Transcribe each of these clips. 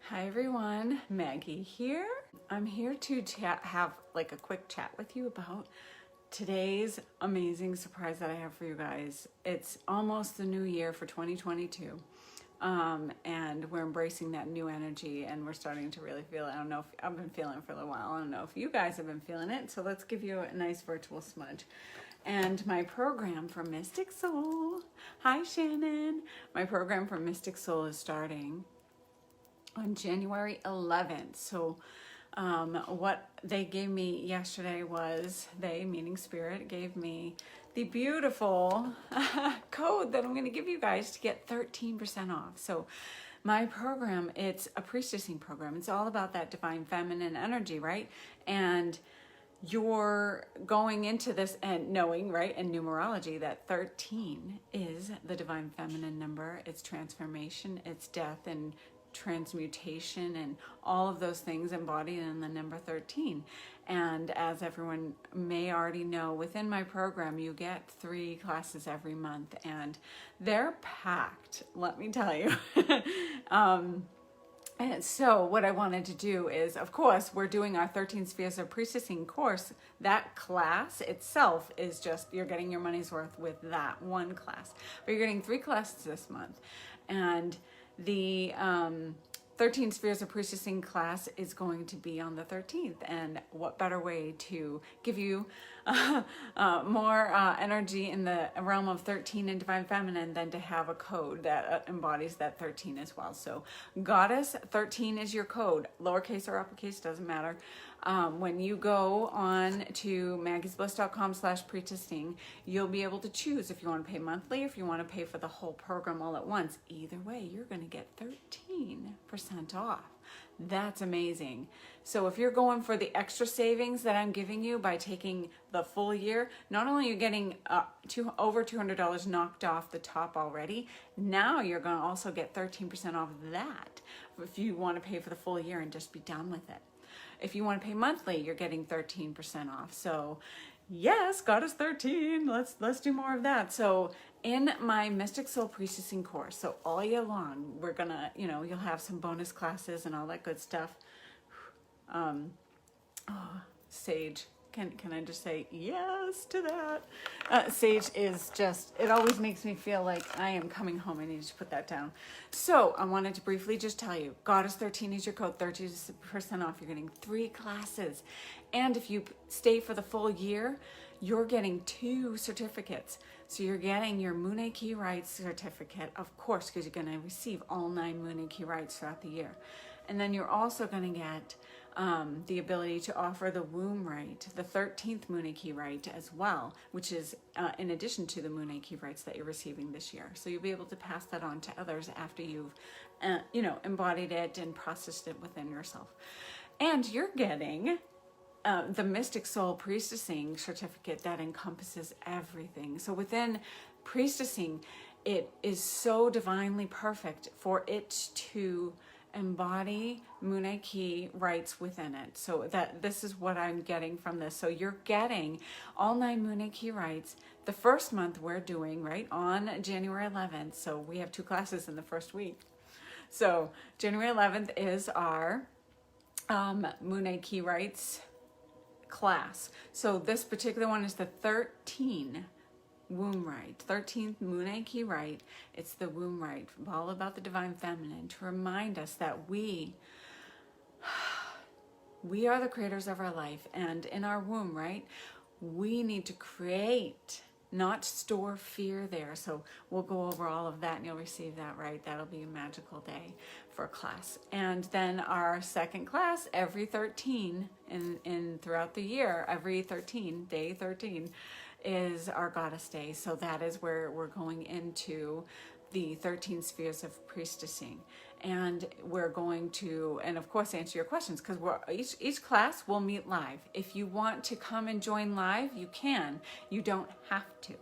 Hi everyone, Maggie here. I'm here to have like a quick chat with you about today's amazing surprise that I have for you guys. It's almost the new year for 2022. And we're embracing that new energy and we're starting to really feel it. I don't know if I've been feeling it for a little while. I don't know if you guys have been feeling it. So let's give you a nice virtual smudge. And my program for Mystic Soul. Hi Shannon. My program for Mystic Soul is starting on January 11th. So what they gave me yesterday was, they, meaning Spirit, gave me the beautiful code that I'm going to give you guys to get 13% off. So my program, it's a priestessing program. It's all about that divine feminine energy, right? And you're going into this and knowing, right, in numerology that 13 is the divine feminine number. It's transformation, it's death and transmutation and all of those things embodied in the number 13. And as everyone may already know, within my program you get 3 classes every month and they're packed, let me tell you. And so what I wanted to do is, of course, we're doing our 13 Spheres of Priestessing course. That class itself is just, you're getting your money's worth with that one class. But you're getting 3 classes this month. And the 13 Spheres of Priestessing class is going to be on the 13th. And what better way to give you more energy in the realm of 13 and Divine Feminine than to have a code that embodies that 13 as well. So Goddess 13 is your code, lowercase or uppercase, doesn't matter. When you go on to maggiesbliss.com/priestessing, you'll be able to choose if you want to pay monthly, if you want to pay for the whole program all at once. Either way, you're going to get 13% off. That's amazing. So if you're going for the extra savings that I'm giving you by taking the full year, not only are you getting over $200 knocked off the top already, now you're going to also get 13% off that if you want to pay for the full year and just be done with it. If you want to pay monthly, you're getting 13% off. So yes, Goddess 13, let's do more of that. So in my Mystic Soul Priestessing course, so all year long, we're gonna, you'll have some bonus classes and all that good stuff. Sage, can I just say yes to that? Sage is just, it always makes me feel like I am coming home. I need to put that down. So I wanted to briefly just tell you, Goddess 13 is your code, 30% off. You're getting 3 classes. And if you stay for the full year, you're getting 2 certificates. So you're getting your Moon Key Rights certificate, of course, because you're going to receive all 9 Moon Key Rights throughout the year. And then you're also going to get the ability to offer the womb right, the 13th Moon Key right as well, which is in addition to the Moon Key rights that you're receiving this year. So you'll be able to pass that on to others after you've, embodied it and processed it within yourself. And you're getting the Mystic Soul Priestessing certificate that encompasses everything. So within priestessing, it is so divinely perfect for it to embody Moon Key rights within it. So that this is what I'm getting from this. So you're getting all 9 Moon Key rights. The first month we're doing, right, on January 11th. So we have 2 classes in the first week. So January 11th is our Moon Key rights class. So this particular one is the 13 womb right, 13th Moon Key right. It's the womb right, all about the divine feminine, to remind us that we are the creators of our life, and in our womb, right, we need to create, not store fear there. So we'll go over all of that and you'll receive that, right? That'll be a magical day for a class. And then our second class, every 13 in throughout the year, every 13, day 13, is our Goddess Day. So that is where we're going into the 13 Spheres of Priestessing. And we're going to, and of course, answer your questions, because each class will meet live. If you want to come and join live, you can. You don't have to,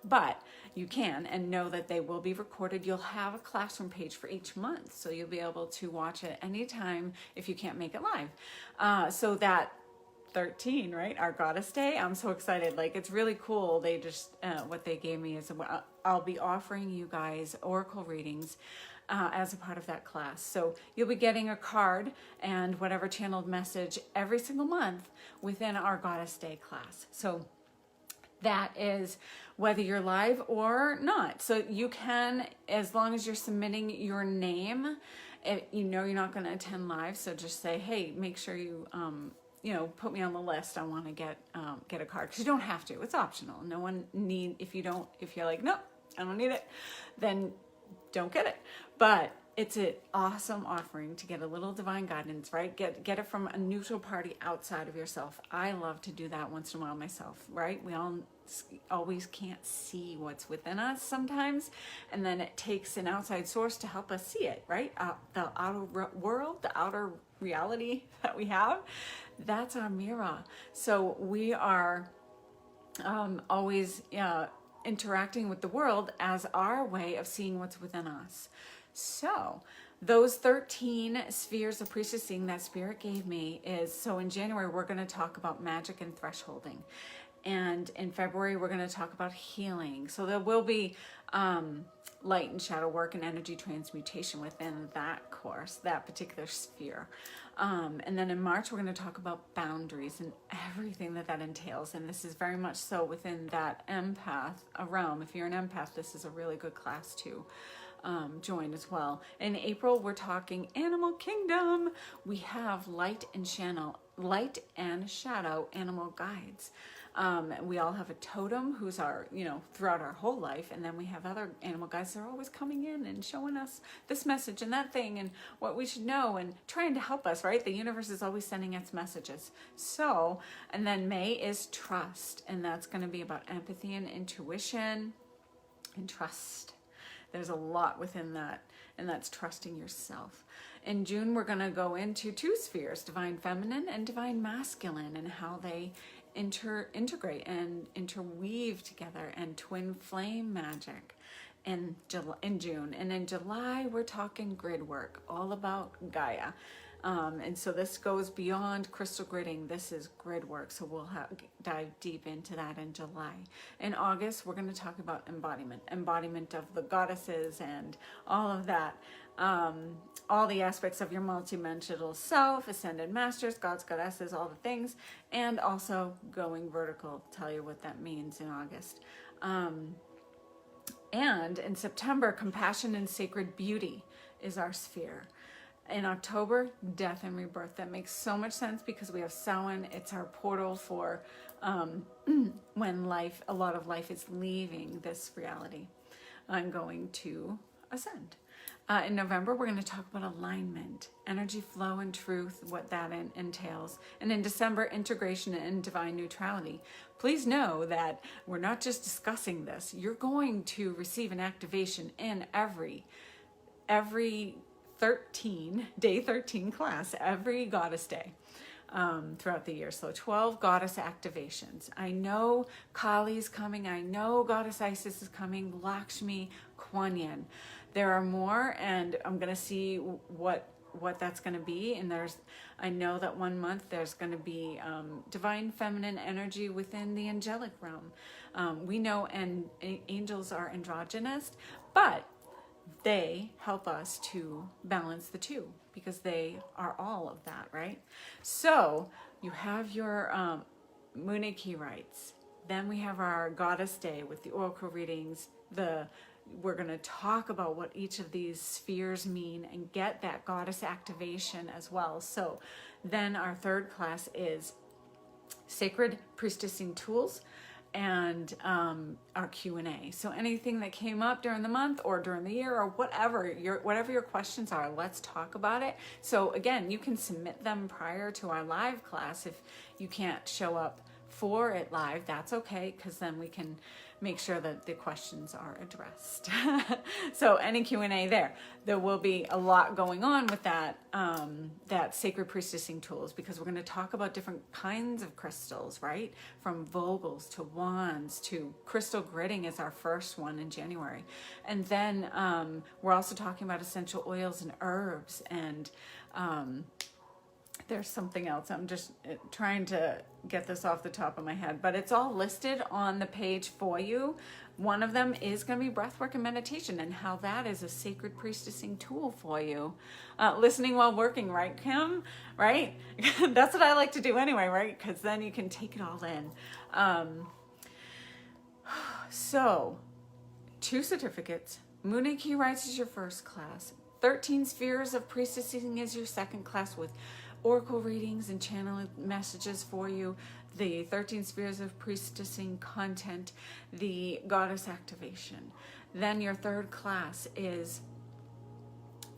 but you can, and know that they will be recorded. You'll have a classroom page for each month, so you'll be able to watch it anytime if you can't make it live. So that 13, right? Our Goddess Day. I'm so excited. Like, it's really cool. They just, what they gave me is I'll be offering you guys oracle readings as a part of that class. So you'll be getting a card and whatever channeled message every single month within our Goddess Day class. So that is whether you're live or not. So you can, as long as you're submitting your name, you know you're not going to attend live. So just say, hey, make sure you, put me on the list. I want to get a card, because you don't have to. It's optional. No one if you're like, nope, I don't need it, then don't get it. But it's an awesome offering to get a little divine guidance, right? Get it from a neutral party outside of yourself. I love to do that once in a while myself, right? We all always can't see what's within us sometimes, and then it takes an outside source to help us see it, right? The outer world, the outer reality that we have, that's our mirror. So we are always interacting with the world as our way of seeing what's within us. So those 13 spheres of priestessing that Spirit gave me so in January, we're going to talk about magic and thresholding. And in February, we're going to talk about healing. So there will be light and shadow work and energy transmutation within that course, that particular sphere. And then in March, we're going to talk about boundaries and everything that entails. And this is very much so within that empath realm. If you're an empath, this is a really good class to join as well. In April, we're talking animal kingdom. We have light and shadow animal guides. We all have a totem who's our, throughout our whole life. And then we have other animal guides that are always coming in and showing us this message and that thing and what we should know and trying to help us, right? The universe is always sending us messages. So, and then May is trust. And that's going to be about empathy and intuition and trust. There's a lot within that, and that's trusting yourself. In June, we're going to go into 2 spheres, divine feminine and divine masculine, and how they integrate and interweave together, and twin flame magic in June. And in July, we're talking grid work, all about Gaia. And so this goes beyond crystal gridding. This is grid work. So we'll dive deep into that in July. In August, we're going to talk about embodiment of the goddesses and all of that. All the aspects of your multidimensional self, ascended masters, gods, goddesses, all the things, and also going vertical. Tell you what that means in August. And in September, compassion and sacred beauty is our sphere. In October, death and rebirth. That makes so much sense because we have Samhain. It's our portal for when a lot of life is leaving this reality. I'm going to ascend. In November, we're going to talk about alignment, energy flow and truth, what that entails. And in December, integration and divine neutrality. Please know that we're not just discussing this. You're going to receive an activation in every day 13 class, every goddess day throughout the year. So 12 goddess activations. I know Kali's coming. I know Goddess Isis is coming. Lakshmi, Kuan Yin. There are more, and I'm going to see what that's going to be. And I know that one month there's going to be divine feminine energy within the angelic realm. We know angels are androgynous, but they help us to balance the two because they are all of that, right? So you have your Munich rites. Then we have our Goddess Day with the oracle readings. We're going to talk about what each of these spheres mean and get that goddess activation as well. So then our third class is Sacred Priestessing Tools and our Q&A. So anything that came up during the month or during the year or whatever your questions are, let's talk about it. So again, you can submit them prior to our live class. If you can't show up for it live, that's okay, because then we can make sure that the questions are addressed. So any Q&A there will be a lot going on with that Sacred Priestessing Tools, because we're going to talk about different kinds of crystals, right? From Vogels to wands to crystal gridding is our first one in January. And then we're also talking about essential oils and herbs and there's something else. I'm just trying to get this off the top of my head, but it's all listed on the page for you. One of them is going to be breathwork and meditation, and how that is a sacred priestessing tool for you. Listening while working, right, Kim? Right? That's what I like to do anyway, right? Because then you can take it all in. So, 2 certificates. Moon Key Rites is your first class. 13 Spheres of Priestessing is your second class, with oracle readings and channel messages for you. The 13 Spheres of Priestessing content, the Goddess activation. Then your third class is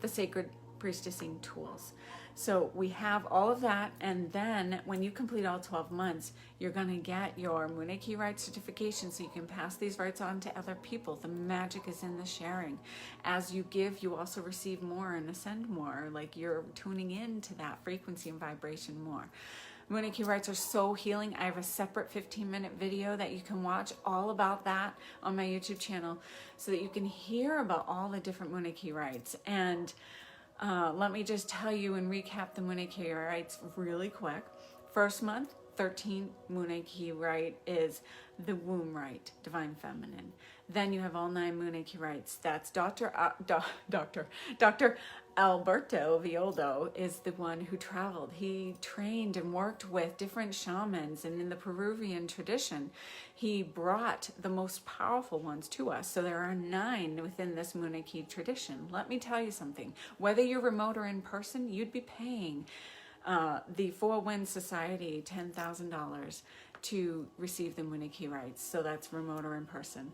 the Sacred Priestessing tools. So we have all of that, and then when you complete all 12 months, you're going to get your Moon Key Rite certification, so you can pass these rites on to other people. The magic is in the sharing. As you give, you also receive more and ascend more, like you're tuning into that frequency and vibration more. Moon Key Rites are so healing. I have a separate 15-minute video that you can watch all about that on my YouTube channel, so that you can hear about all the different Moon Key Rites. And let me just tell you and recap the Moon Key Rites really quick. First month, 13 Moon Key Rite is the womb rite, divine feminine. Then you have all 9 Moon Key Rites. That's Dr. Alberto Villoldo is the one who traveled. He trained and worked with different shamans, and in the Peruvian tradition, he brought the most powerful ones to us. So there are 9 within this Moon Key tradition. Let me tell you something. Whether you're remote or in person, you'd be paying the Four Winds Society $10,000 to receive the Moon Key Rites. So that's remote or in person.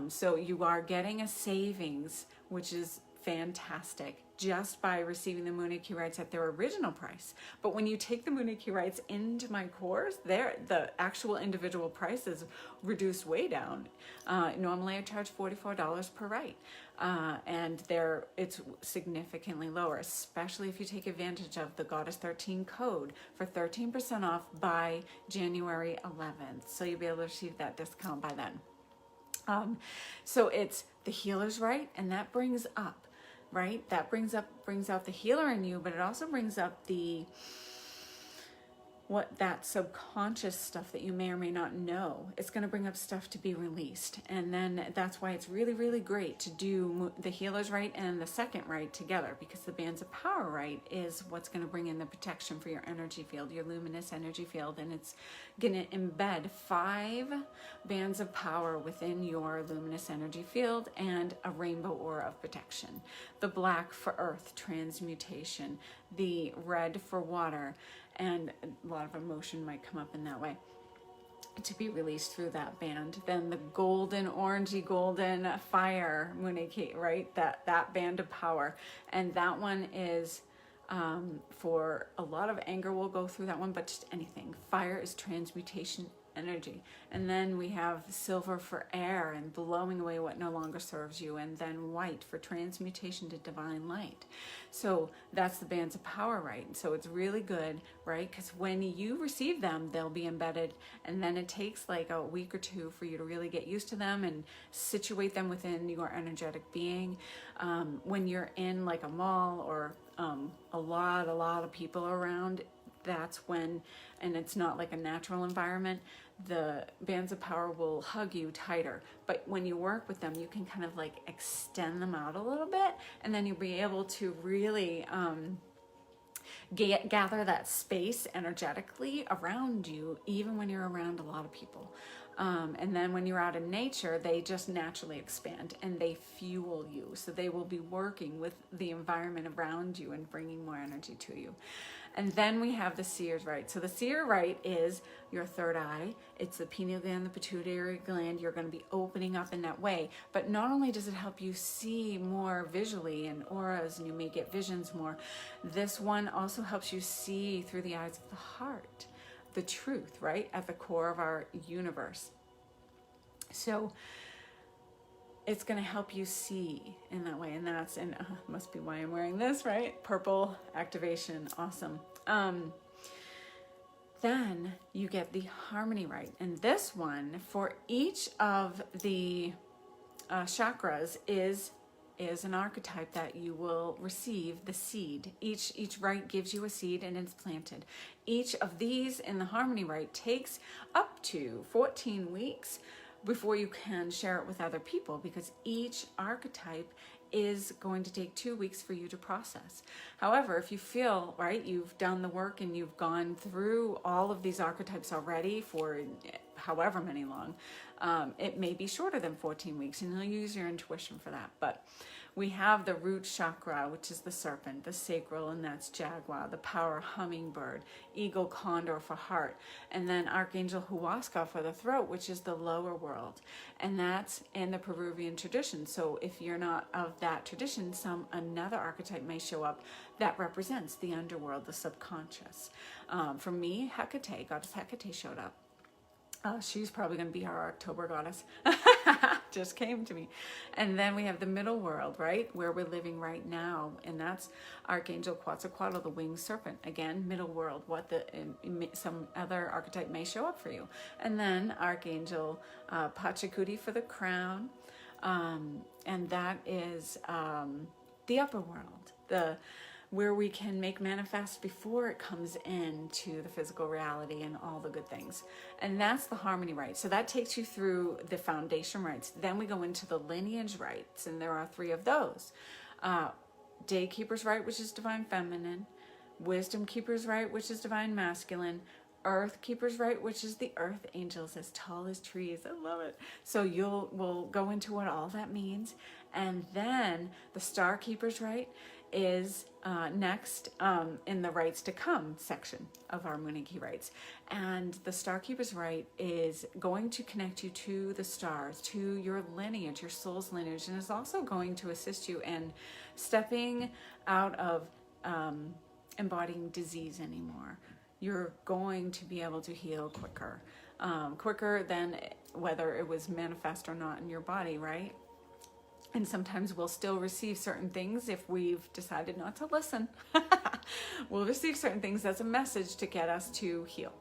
So you are getting a savings, which is fantastic, just by receiving the Moon Key Rites at their original price. But when you take the Moon Key Rites into my course, the actual individual price is reduced way down. Normally I charge $44 per rite, and it's significantly lower, especially if you take advantage of the Goddess 13 code for 13% off by January 11th. So you'll be able to receive that discount by then. So it's the healer's rite, and that brings up, right? That brings out the healer in you, but it also brings up that subconscious stuff that you may or may not know. It's going to bring up stuff to be released. And then that's why it's really, really great to do the healer's rite and the second rite together, because the bands of power rite is what's going to bring in the protection for your energy field, your luminous energy field. And it's going to embed 5 bands of power within your luminous energy field and a rainbow aura of protection. The black for earth, transmutation, the red for water, and a lot of emotion might come up in that way to be released through that band. Then the golden, orangey golden fire Moon Key, right? That band of power. And that one is for a lot of anger, we'll go through that one, but just anything. Fire is transmutation energy. And then we have silver for air and blowing away what no longer serves you, and then white for transmutation to divine light. So that's the bands of power, right? So it's really good, right? Because when you receive them, they'll be embedded, and then it takes like a week or 2 for you to really get used to them and situate them within your energetic being. When you're in like a mall or a lot of people around, that's when, and it's not like a natural environment, the bands of power will hug you tighter. But when you work with them, you can kind of like extend them out a little bit, and then you'll be able to really gather that space energetically around you, even when you're around a lot of people. And then when you're out in nature, they just naturally expand and they fuel you. So they will be working with the environment around you and bringing more energy to you. And then we have the Seer's Rite. So the Seer Rite is your third eye. It's the pineal gland, the pituitary gland. You're going to be opening up in that way. But not only does it help you see more visually and auras, and you may get visions more, this one also helps you see through the eyes of the heart, the truth, right? At the core of our universe. So it's going to help you see in that way. And that's, and must be why I'm wearing this, right? Purple activation. Awesome. Then you get the Harmony Rite. And this one, for each of the chakras, is is an archetype that you will receive the seed. Each rite gives you a seed and it's planted. Each of these in the harmony rite takes up to 14 weeks before you can share it with other people, because each archetype is going to take 2 weeks for you to process. However, if you feel, right, you've done the work and you've gone through all of these archetypes already for however many long, it may be shorter than 14 weeks, and you'll use your intuition for that. But we have the root chakra, which is the serpent, the sacral, and that's jaguar, the power hummingbird, eagle condor for heart, and then archangel huasca for the throat, which is the lower world, and that's in the Peruvian tradition. So if you're not of that tradition, another archetype may show up that represents the underworld, the subconscious. For me, Hecate, goddess Hecate showed up. She's probably going to be our October goddess. Just came to me. And then we have the middle world, right, where we're living right now, and that's Archangel Quetzalcoatl, the winged serpent. Again, middle world, some other archetype may show up for you. And then Archangel Pachacuti for the crown, and that is the upper world, where we can make manifest before it comes into the physical reality and all the good things. And that's the harmony rite. So that takes you through the foundation rites. Then we go into the lineage rites, and there are 3 of those. Day Keeper's Rite, which is divine feminine. Wisdom Keeper's Rite, which is divine masculine. Earth Keeper's Rite, which is the earth angels as tall as trees. I love it. So we'll go into what all that means. And then the Star Keeper's Rite is next in the rites to come section of our Mooniki rites. And the Star Keeper's Rite is going to connect you to the stars, to your lineage, your soul's lineage, and is also going to assist you in stepping out of embodying disease anymore. You're going to be able to heal quicker than whether it was manifest or not in your body, right? And sometimes we'll still receive certain things if we've decided not to listen. We'll receive certain things as a message to get us to heal.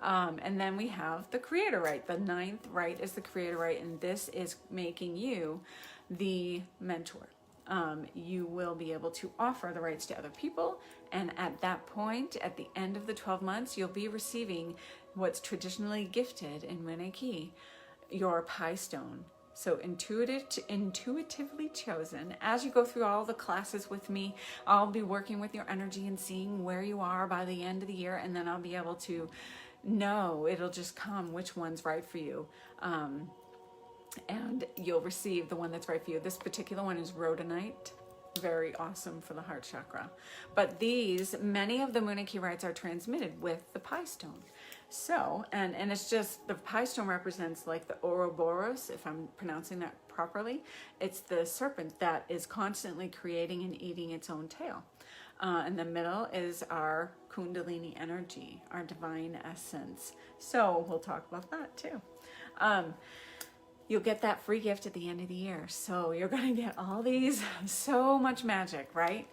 And then we have the Creator Rite. The 9th rite is the Creator Rite, and this is making you the mentor. You will be able to offer the rites to other people, and at that point, at the end of the 12 months, you'll be receiving what's traditionally gifted in Mooniki, your Pi Stone. So intuitively chosen. As you go through all the classes with me, I'll be working with your energy and seeing where you are by the end of the year, and then I'll be able to know, it'll just come which one's right for you. And you'll receive the one that's right for you. This particular one is rhodonite. Very awesome for the heart chakra. But many of the Mooniki rites are transmitted with the Pi Stone. So, and it's just, the Pi Stone represents like the Ouroboros, if I'm pronouncing that properly. It's the serpent that is constantly creating and eating its own tail. In the middle is our Kundalini energy, our divine essence. So we'll talk about that too. You'll get that free gift at the end of the year. So you're going to get all these, so much magic, right?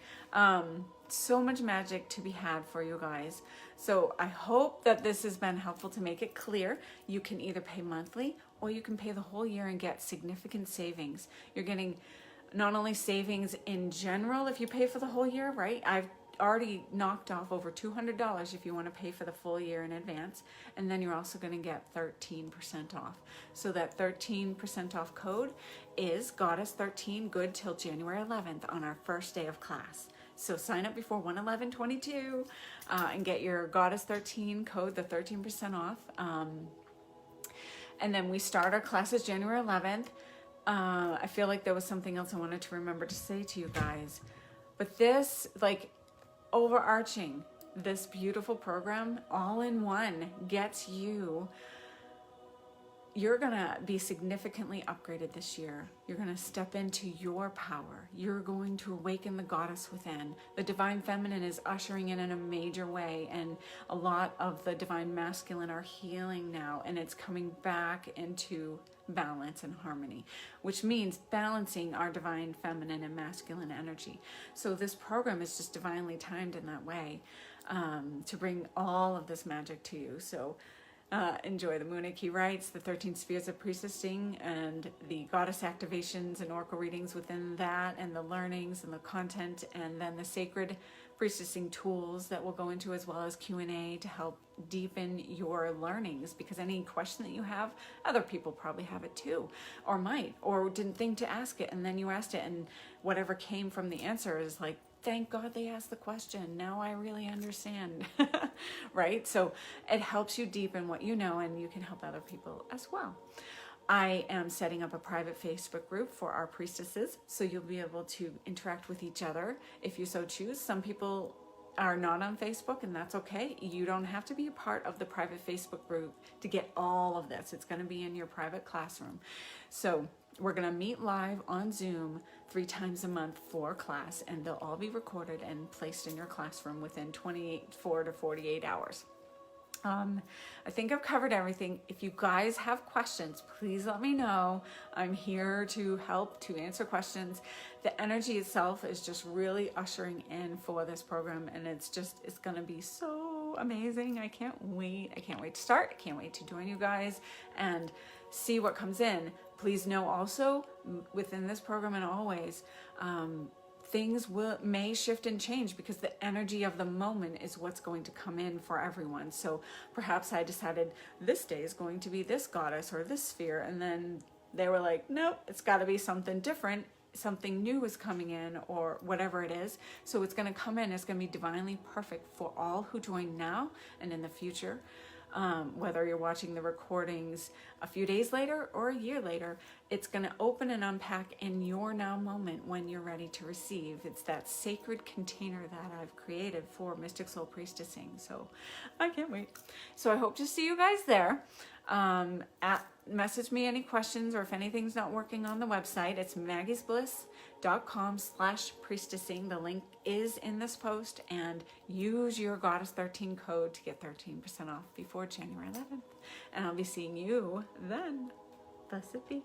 So much magic to be had for you guys. So I hope that this has been helpful to make it clear. You can either pay monthly or you can pay the whole year and get significant savings. You're getting not only savings in general if you pay for the whole year, right? I've already knocked off over $200 if you want to pay for the full year in advance, and then you're also going to get 13% off. So that 13% off code is Goddess13, good till January 11th on our first day of class. So sign up before 1/11/22 and get your Goddess13 code, the 13% off. And then we start our classes January 11th. I feel like there was something else I wanted to remember to say to you guys, but this, like, overarching, this beautiful program all in one gets you're gonna be significantly upgraded this year. You're gonna step into your power. You're going to awaken the goddess within. The divine feminine is ushering in a major way, and a lot of the divine masculine are healing now, and it's coming back into balance and harmony, which means balancing our divine feminine and masculine energy. So this program is just divinely timed in that way, to bring all of this magic to you. So Enjoy the Moonaki rites, the 13 spheres of priestessing, and the goddess activations and oracle readings within that, and the learnings and the content, and then the sacred priestessing tools that we'll go into, as well as Q&A to help deepen your learnings, because any question that you have, other people probably have it too, or might, or didn't think to ask it, and then you asked it, and whatever came from the answer is like, thank God they asked the question. Now I really understand, right? So it helps you deepen what you know, and you can help other people as well. I am setting up a private Facebook group for our priestesses, so you'll be able to interact with each other if you so choose. Some people are not on Facebook, and that's okay. You don't have to be a part of the private Facebook group to get all of this. It's going to be in your private classroom. So we're going to meet live on Zoom 3 times a month for class, and they'll all be recorded and placed in your classroom within 24 to 48 hours. I think I've covered everything. If you guys have questions, please let me know. I'm here to help, to answer questions. The energy itself is just really ushering in for this program, and it's going to be so amazing. I can't wait. I can't wait to start. I can't wait to join you guys and see what comes in. Please know also within this program, and always, things may shift and change, because the energy of the moment is what's going to come in for everyone. So perhaps I decided this day is going to be this goddess or this sphere, and then they were like, nope, it's got to be something different. Something new is coming in, or whatever it is. So it's going to come in. It's going to be divinely perfect for all who join now and in the future. Whether you're watching the recordings a few days later or a year later, it's going to open and unpack in your now moment when you're ready to receive. It's that sacred container that I've created for Mystic Soul Priestessing. So I can't wait. So I hope to see you guys there. Message me any questions, or if anything's not working on the website, it's maggiesbliss.com/priestessing. The link is in this post, and use your Goddess 13 code to get 13% off before January 11th. And I'll be seeing you then. Blessed be.